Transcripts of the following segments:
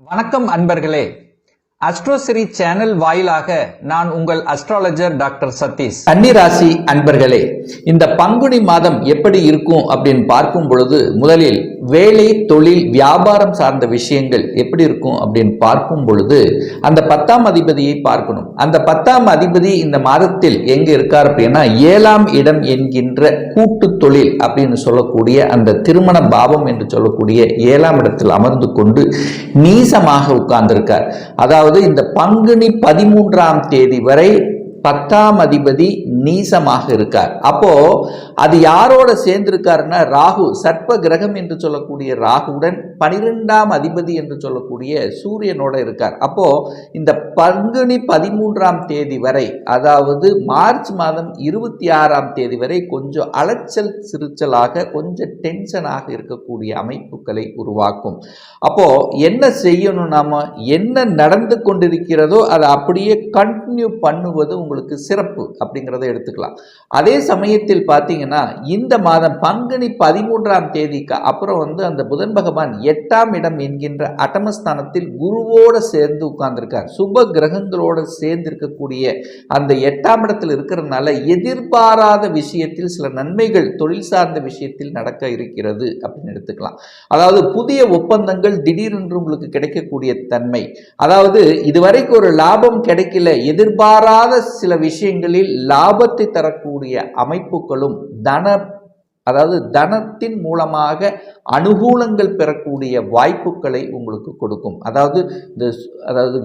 வணக்கம் அன்பர்களே. அஸ்ட்ரோசிரி சேனல் வாயிலாக நான் உங்கள் அஸ்ட்ராலஜர் டாக்டர் சதீஷ். கன்னிராசி அன்பர்களே, இந்த பங்குனி மாதம் எப்படி இருக்கும் அப்படின்னு பார்க்கும் பொழுது முதலில் வேலை, தொழில், வியாபாரம் சார்ந்த விஷயங்கள் எப்படி இருக்கும் அப்படின்னு பார்க்கும் பொழுது அந்த 10ஆம் அதிபதியை பார்க்கணும். அந்த 10ஆம் அதிபதி இந்த மாதத்தில் எங்க இருக்கார் அப்படின்னா 7ஆம் இடம் என்கின்ற கூட்டு தொழில் அப்படின்னு சொல்லக்கூடிய அந்த திருமண பாவம் என்று சொல்லக்கூடிய 7ஆம் இடத்தில் அமர்ந்து கொண்டு நீசமாக உட்கார்ந்திருக்கார். அதாவது இந்த பங்குனி 13ஆம் தேதி வரை 10ஆம் அதிபதி நீசமாக இருக்கார். அப்போ அது யாரோட சேர்ந்திருக்காருன்னா ராகு, சர்ப்ப கிரகம் என்று சொல்லக்கூடிய ராகுவுடன் 12ஆம் அதிபதி என்று சொல்லக்கூடிய சூரியனோட இருக்கார். அப்போ இந்த பங்குனி 13ஆம் தேதி வரை, அதாவது மார்ச் மாதம் 26ஆம் தேதி வரை கொஞ்சம் அலைச்சல் சிறுச்சலாக கொஞ்சம் டென்ஷனாக இருக்கக்கூடிய அமைப்புகளை உருவாக்கும். அப்போ என்ன செய்யணும், நாம என்ன நடந்து கொண்டிருக்கிறதோ அதை அப்படியே கண்டினியூ பண்ணுவது உங்களுக்கு சிறப்பு அப்படிங்கிறத எடுத்துக்கலாம். அதே சமயத்தில் பார்த்தீங்கன்னா இந்த மாதம் பங்குனி 13ஆம் தேதிக்கு அப்புறம் அந்த புதன் பகவான் 8ஆம் இடம் என்கின்ற அட்டமஸ்தானத்தில் குருவோடு சேர்ந்து உட்கார்ந்திருக்கார். சுப கிரகங்களோடு சேர்ந்து இருக்கக்கூடிய அந்த 8ஆம் இடத்தில் இருக்கிறதுனால எதிர்பாராத விஷயத்தில் சில நன்மைகள் தொழில் சார்ந்த விஷயத்தில் நடக்க இருக்கிறது அப்படின்னு எடுத்துக்கலாம். அதாவது புதிய ஒப்பந்தங்கள் திடீரென்று உங்களுக்கு கிடைக்கக்கூடிய தன்மை, அதாவது இதுவரைக்கும் ஒரு லாபம் கிடைக்கல, எதிர்பாராத சில விஷயங்களில் லாபத்தை தரக்கூடிய அமைப்புகளும் தனத்தின் மூலமாக அனுகூலங்கள் பெறக்கூடிய வாய்ப்புகளை உங்களுக்கு கொடுக்கும். அதாவது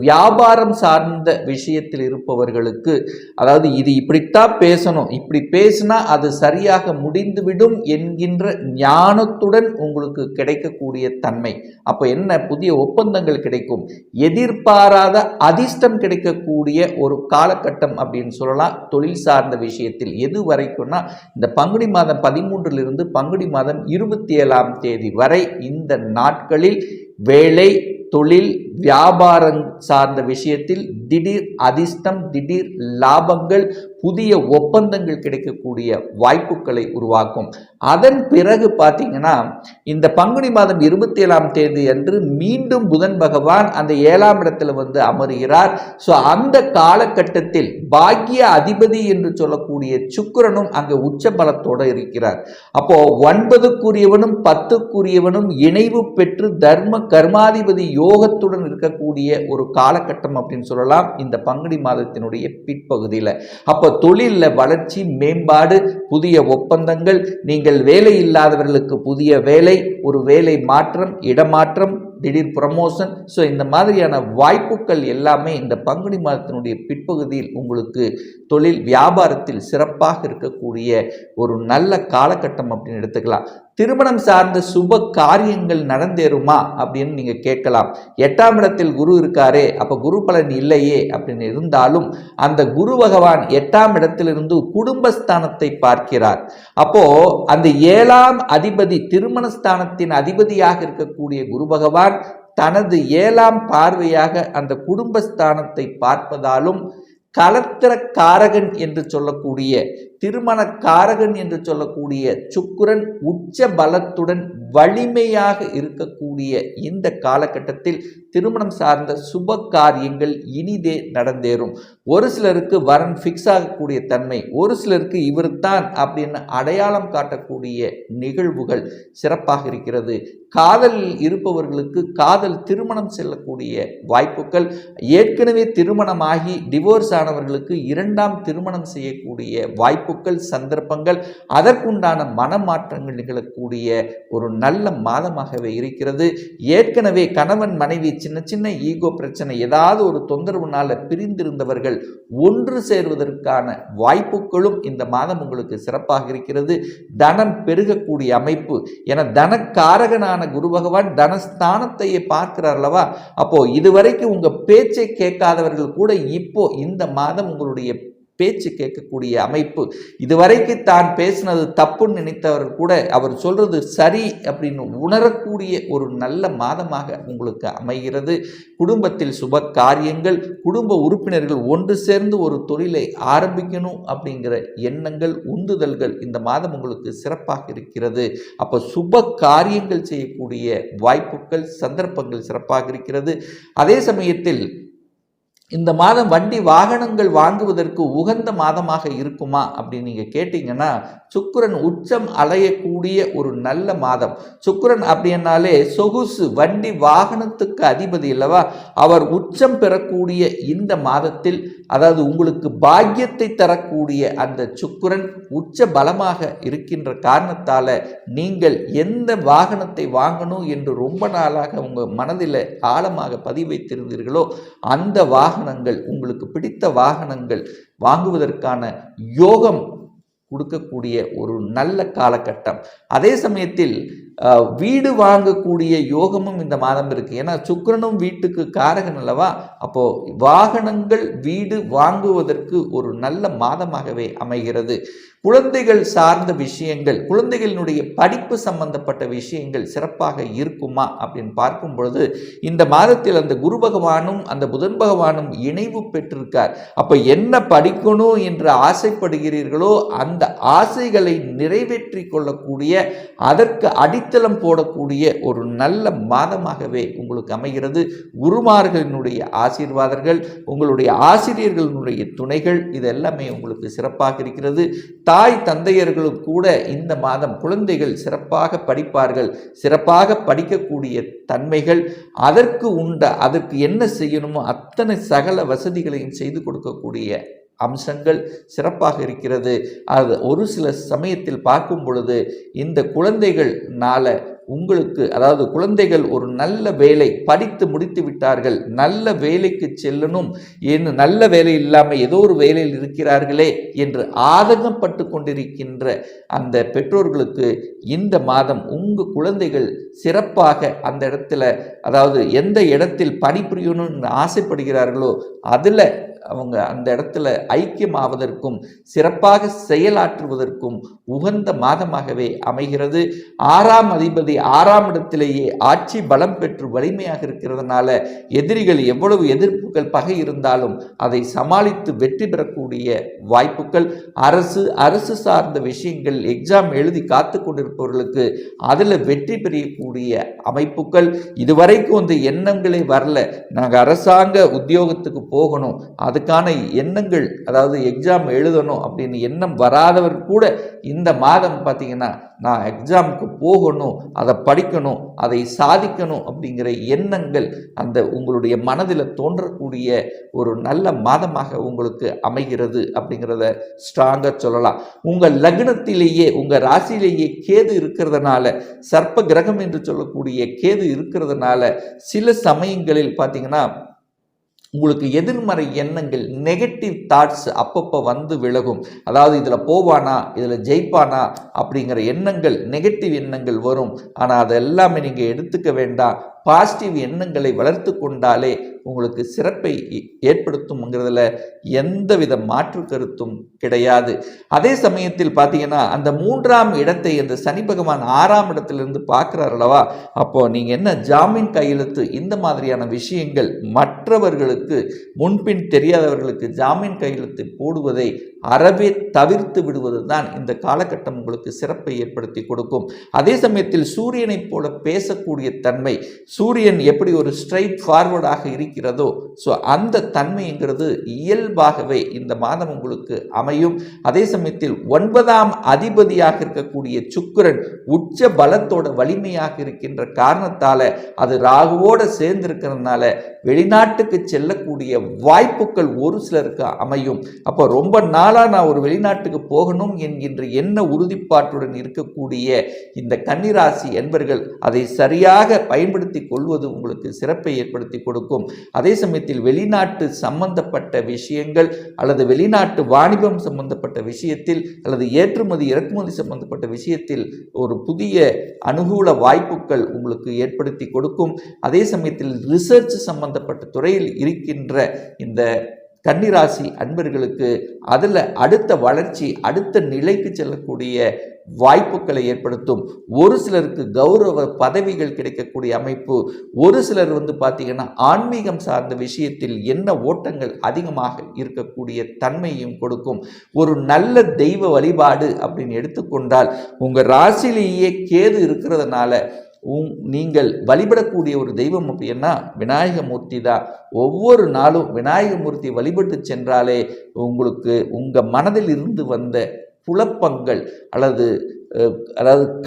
வியாபாரம் சார்ந்த விஷயத்தில் இருப்பவர்களுக்கு, அதாவது இது இப்படித்தான் பேசணும், இப்படி பேசினா அது சரியாக முடிந்துவிடும் என்கின்ற ஞானத்துடன் உங்களுக்கு கிடைக்கக்கூடிய தன்மை. அப்போ என்ன, புதிய ஒப்பந்தங்கள் கிடைக்கும், எதிர்பாராத அதிர்ஷ்டம் கிடைக்கக்கூடிய ஒரு காலகட்டம் அப்படின்னு சொல்லலாம். தொழில் சார்ந்த விஷயத்தில் எது வரைக்கும்னா இந்த பங்குனி மாதம் 13லிருந்து பங்குனி மாதம் 27ஆம் தேதி வரை இந்த நாட்களில் வேலை, தொழில், வியாபாரம் சார்ந்த விஷயத்தில் திடீர் அதிர்ஷ்டம், திடீர் லாபங்கள், புதிய ஒப்பந்தங்கள் கிடைக்கக்கூடிய வாய்ப்புகளை உருவாக்கும். அதன் பிறகு பார்த்தீங்கன்னா இந்த பங்குனி மாதம் 27ஆம் தேதி அன்று மீண்டும் புதன் பகவான் அந்த 7ஆம் இடத்துல அமருகிறார். ஸோ அந்த காலகட்டத்தில் பாக்கிய அதிபதி என்று சொல்லக்கூடிய சுக்கிரனும் அங்கே உச்ச பலத்தோடு இருக்கிறார். அப்போ 9க்குரியவனும் 10க்குரியவனும் இணைவு பெற்று தர்ம கர்மாதிபதி யோகத்துடன் இருக்கக்கூடிய ஒரு காலகட்டம் அப்படின்னு சொல்லலாம் இந்த பங்குனி மாதத்தினுடைய பிற்பகுதியில். அப்போ தொழிலில் வளர்ச்சி, மேம்பாடு, புதிய ஒப்பந்தங்கள், நீங்கள் வேலை இல்லாதவர்களுக்கு புதிய வேலை, ஒரு வேலை மாற்றம், இடமாற்றம், திடீர் ப்ரமோஷன், ஸோ இந்த மாதிரியான வாய்ப்புகள் எல்லாமே இந்த பங்குனி மாதத்தினுடைய பிற்பகுதியில் உங்களுக்கு தொழில் வியாபாரத்தில் சிறப்பாக இருக்கக்கூடிய ஒரு நல்ல காலகட்டம் அப்படின்னு எடுத்துக்கலாம். திருமணம் சார்ந்த சுப காரியங்கள் நடந்தேறுமா அப்படின்னு நீங்க கேட்கலாம். 8ஆம் இடத்தில் குரு இருக்காரே, அப்ப குரு பலன் இல்லையே அப்படின்னு இருந்தாலும் அந்த குரு பகவான் 8ஆம் இடத்திலிருந்து குடும்பஸ்தானத்தை பார்க்கிறார். அப்போ அந்த 7ஆம் அதிபதி, திருமணஸ்தானத்தின் அதிபதியாக இருக்கக்கூடிய குரு பகவான் தனது 7ஆம் பார்வையாக அந்த குடும்பஸ்தானத்தை பார்ப்பதாலும் கலத்திர காரகன் என்று சொல்லக்கூடிய, திருமண காரகன் என்று சொல்லக்கூடிய சுக்கிரன் உச்ச பலத்துடன் வலிமையாக இருக்கக்கூடிய இந்த காலகட்டத்தில் திருமணம் சார்ந்த சுப காரியங்கள் இனிதே நடந்தேறும். ஒரு சிலருக்கு வரன் ஃபிக்ஸ் ஆகக்கூடிய தன்மை, ஒரு சிலருக்கு இவர்தான் அப்படின்னு அடையாளம் காட்டக்கூடிய நிகழ்வுகள் சிறப்பாக இருக்கிறது. காதலில் இருப்பவர்களுக்கு காதல் திருமணம் செல்லக்கூடிய வாய்ப்புகள், ஏற்கனவே திருமணமாகி டிவோர்ஸ் ஆனவர்களுக்கு 2ஆம் திருமணம் செய்யக்கூடிய வாய்ப்புகள், சந்தர்ப்பங்கள், அதற்குண்டான மனமாற்றங்கள் நிகழக்கூடிய ஒரு நல்ல மாதமாகவே இருக்கிறது. ஏற்கனவே கணவன் மனைவி சின்ன சின்ன ஈகோ பிரச்சனை, ஏதாவது ஒரு தொந்தரவுனால பிரிந்திருந்தவர்கள் ஒன்று சேர்வதற்கான வாய்ப்புகளும் இந்த மாதம் உங்களுக்கு சிறப்பாக இருக்கிறது. தனம் பெருகக்கூடிய அமைப்பு, என தனக்காரகனான குரு பகவான் தனஸ்தானத்தையே பார்க்கிறார் அல்லவா. அப்போ இதுவரைக்கும் உங்க பேச்சை கேட்காதவர்கள் கூட இப்போ இந்த மாதம் உங்களுடைய பேச்சு கேட்கக்கூடிய அமைப்பு. இதுவரைக்கு தான் பேசினது தப்புன்னு நினைத்தவர் கூட அவர் சொல்றது சரி அப்படின்னு உணரக்கூடிய ஒரு நல்ல மாதமாக உங்களுக்கு அமைகிறது. குடும்பத்தில் சுப காரியங்கள், குடும்ப உறுப்பினர்கள் ஒன்று சேர்ந்து ஒரு தொழிலை ஆரம்பிக்கணும் அப்படிங்கிற எண்ணங்கள், உந்துதல்கள் இந்த மாதம் உங்களுக்கு சிறப்பாக இருக்கிறது. அப்போ சுப காரியங்கள் செய்யக்கூடிய வாய்ப்புகள், சந்தர்ப்பங்கள் சிறப்பாக இருக்கிறது. அதே சமயத்தில் இந்த மாதம் வண்டி வாகனங்கள் வாங்குவதற்கு உகந்த மாதமாக இருக்குமா அப்படின்னு நீங்கள் கேட்டிங்கன்னா, சுக்கிரன் உச்சம் அடையக்கூடிய ஒரு நல்ல மாதம். சுக்கிரன் அப்படின்னாலே சொகுசு வண்டி வாகனத்துக்கு அதிபதி அல்லவா? அவர் உச்சம் பெறக்கூடிய இந்த மாதத்தில், அதாவது உங்களுக்கு பாக்கியத்தை தரக்கூடிய அந்த சுக்கிரன் உச்ச பலமாக இருக்கின்ற காரணத்தால் நீங்கள் எந்த வாகனத்தை வாங்கணும் என்று ரொம்ப நாளாக உங்கள் மனதில் ஆழமாக பதிவு வைத்திருந்தீர்களோ அந்த வாகனங்கள், உங்களுக்கு பிடித்த வாகனங்கள் வாங்குவதற்கான யோகம் கொடுக்கக்கூடிய ஒரு நல்ல காலகட்டம். அதே சமயத்தில் வீடு வாங்கக்கூடிய யோகமும் இந்த மாதம் இருக்கு. ஏன்னா சுக்கிரனும் வீட்டுக்கு காரகன் அல்லவா? அப்போ வாகனங்கள், வீடு வாங்குவதற்கு ஒரு நல்ல மாதமாகவே அமைகிறது. குழந்தைகள் சார்ந்த விஷயங்கள், குழந்தைகளினுடைய படிப்பு சம்பந்தப்பட்ட விஷயங்கள் சிறப்பாக இருக்குமா அப்படின்னு பார்க்கும் பொழுது, இந்த மாதத்தில் அந்த குரு பகவானும் அந்த புதன் பகவானும் இணைவு பெற்றிருக்கார். அப்ப என்ன படிக்கணும் என்று ஆசைப்படுகிறீர்களோ அந்த ஆசைகளை நிறைவேற்றி கொள்ளக்கூடிய, அதற்கு அடித்தளம் போடக்கூடிய ஒரு நல்ல மாதமாகவே உங்களுக்கு அமைகிறது. குருமார்களினுடைய ஆசீர்வாதங்கள், உங்களுடைய ஆசிரியர்களினுடைய துணைகள், இது எல்லாமே உங்களுக்கு சிறப்பாக இருக்கிறது. தாய் தந்தையர்களும் கூட இந்த மாதம் குழந்தைகள் சிறப்பாக படிப்பார்கள். சிறப்பாக படிக்கக்கூடிய தன்மைகள், அதற்கு என்ன செய்யணுமோ அத்தனை சகல வசதிகளையும் செய்து கொடுக்கக்கூடிய அம்சங்கள் சிறப்பாக இருக்கிறது. அது ஒரு சில சமயத்தில் பார்க்கும் பொழுது இந்த குழந்தைகள்னால உங்களுக்கு, அதாவது குழந்தைகள் ஒரு நல்ல வேலை படித்து முடித்து விட்டார்கள், நல்ல வேலைக்கு செல்லணும், என்று நல்ல வேலை இல்லாமல் ஏதோ ஒரு வேலையில் இருக்கிறார்களே என்று ஆதங்கப்பட்டு கொண்டிருக்கின்ற அந்த பெற்றோர்களுக்கு இந்த மாதம் உங்கள் குழந்தைகள் சிறப்பாக அந்த இடத்துல, அதாவது எந்த இடத்தில் பணிபுரியணும்னு ஆசைப்படுகிறார்களோ அதில் அவங்க அந்த இடத்துல ஐக்கியமாவதற்கும் சிறப்பாக செயலாற்றுவதற்கும் உகந்த மாதமாகவே அமைகிறது. 6ஆம் அதிபதி 6ஆம் இடத்திலேயே ஆட்சி பலம் பெற்று வலிமையாக இருக்கிறதுனால எதிரிகள் எவ்வளவு எதிர்ப்புகள், பகை இருந்தாலும் அதை சமாளித்து வெற்றி பெறக்கூடிய வாய்ப்புகள். அரசு சார்ந்த விஷயங்கள், எக்ஸாம் எழுதி காத்து கொண்டிருப்பவர்களுக்கு அதில் வெற்றி பெறக்கூடிய அமைப்புகள். இதுவரைக்கும் அந்த எண்ணங்களே வரல, நாங்கள் அரசாங்க உத்தியோகத்துக்கு போகணும், அதுக்கான எண்ணங்கள், அதாவது எக்ஸாம் எழுதணும் அப்படின்னு எண்ணம் வராதவர் கூட இந்த மாதம் பார்த்தீங்கன்னா, நான் எக்ஸாமுக்கு போகணும், அதை படிக்கணும், அதை சாதிக்கணும் அப்படிங்கிற எண்ணங்கள் அந்த உங்களுடைய மனதில் தோன்றக்கூடிய ஒரு நல்ல மாதமாக உங்களுக்கு அமைகிறது அப்படிங்கிறத ஸ்ட்ராங்காக சொல்லலாம். உங்கள் லக்னத்திலேயே, உங்கள் ராசியிலேயே கேது இருக்கிறதுனால, சர்ப்ப கிரகம் என்று சொல்லக்கூடிய கேது இருக்கிறதுனால சில சமயங்களில் பார்த்தீங்கன்னா உங்களுக்கு எதிர்மறை எண்ணங்கள், நெகட்டிவ் தாட்ஸ் அப்பப்போ வந்து விலகும். அதாவது இதில் போவானா, இதில் ஜெயிப்பானா அப்படிங்கிற எண்ணங்கள், நெகட்டிவ் எண்ணங்கள் வரும். ஆனால் அதை எல்லாமே நீங்கள் எடுத்துக்க வேண்டாம். பாசிட்டிவ் எண்ணங்களை வளர்த்து கொண்டாலே உங்களுக்கு சிறப்பை ஏற்படுத்தும்ங்கிறதுல எந்தவித மாற்று கருத்தும் கிடையாது. அதே சமயத்தில் பார்த்தீங்கன்னா, அந்த 3ஆம் இடத்தை அந்த சனி பகவான் 6ஆம் இடத்திலிருந்து பார்க்குறார் அல்லவா? அப்போ நீங்கள் என்ன ஜாமீன் கையெழுத்து, இந்த மாதிரியான விஷயங்கள், மற்றவர்களுக்கு முன்பின் தெரியாதவர்களுக்கு ஜாமீன் கையெழுத்து போடுவதை அறவே தவிர்த்து விடுவது தான் இந்த காலகட்டம் உங்களுக்கு சிறப்பை ஏற்படுத்தி கொடுக்கும். அதே சமயத்தில் சூரியனைப் போல பேசக்கூடிய தன்மை, சூரியன் எப்படி ஒரு ஸ்ட்ரைட் ஃபார்வர்டாக இருக்கிறதோ, ஸோ அந்த தன்மைங்கிறது இயல்பாகவே இந்த மாதம் உங்களுக்கு அமையும். அதே சமயத்தில் 9ஆம் அதிபதியாக இருக்கக்கூடிய சுக்கிரன் உச்ச பலத்தோட வலிமையாக இருக்கின்ற காரணத்தால், அது ராகுவோடு சேர்ந்திருக்கிறதுனால வெளிநாட்டுக்கு செல்லக்கூடிய வாய்ப்புகள் ஒரு சிலருக்கு அமையும். அப்போ ரொம்ப நாளாக நான் ஒரு வெளிநாட்டுக்கு போகணும் என்கின்ற எண்ண உறுதிப்பாட்டுடன் இருக்கக்கூடிய இந்த கன்னிராசி என்பர்கள் அதை சரியாக பயன்படுத்தி கொள்வது உங்களுக்கு சிறப்பை ஏற்படுத்தி கொடுக்கும். அதே சமயத்தில் வெளிநாட்டு சம்பந்தப்பட்ட விஷயங்கள் அல்லது வெளிநாட்டு வாணிபம் சம்பந்தப்பட்ட விஷயத்தில் அல்லது ஏற்றுமதி இறக்குமதி சம்பந்தப்பட்ட விஷயத்தில் ஒரு புதிய அனுகூல வாய்ப்புகள் உங்களுக்கு ஏற்படுத்தி கொடுக்கும். அதே சமயத்தில் ரிசர்ச் சம்பந்தப்பட்ட துறையில் இருக்கின்ற இந்த கன்னிராசி அன்பர்களுக்கு அதில் அடுத்த வளர்ச்சி, அடுத்த நிலைக்கு செல்லக்கூடிய வாய்ப்புகளை ஏற்படுத்தும். ஒரு சிலருக்கு கௌரவ பதவிகள் கிடைக்கக்கூடிய அமைப்பு, ஒரு சிலர் பார்த்தீங்கன்னா ஆன்மீகம் சார்ந்த விஷயத்தில் என்ன ஓட்டங்கள் அதிகமாக இருக்கக்கூடிய தன்மையும் கொடுக்கும். ஒரு நல்ல தெய்வ வழிபாடு அப்படின்னு எடுத்துக்கொண்டால் உங்கள் ராசியிலேயே கேது இருக்கிறதுனால நீங்கள் வழிபடக்கூடிய ஒரு தெய்வம் அப்படின்னா விநாயகமூர்த்தி தான். ஒவ்வொரு நாளும் விநாயகமூர்த்தி வழிபட்டு சென்றாலே உங்களுக்கு உங்கள் மனதில் இருந்து வந்த குழப்பங்கள் அதாவது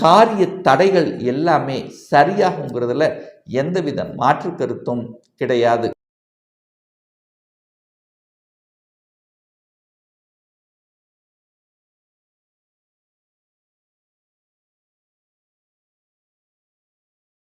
காரிய தடைகள் எல்லாமே சரியாகுங்கிறதுல எந்தவித மாற்று கருத்தும் கிடையாது.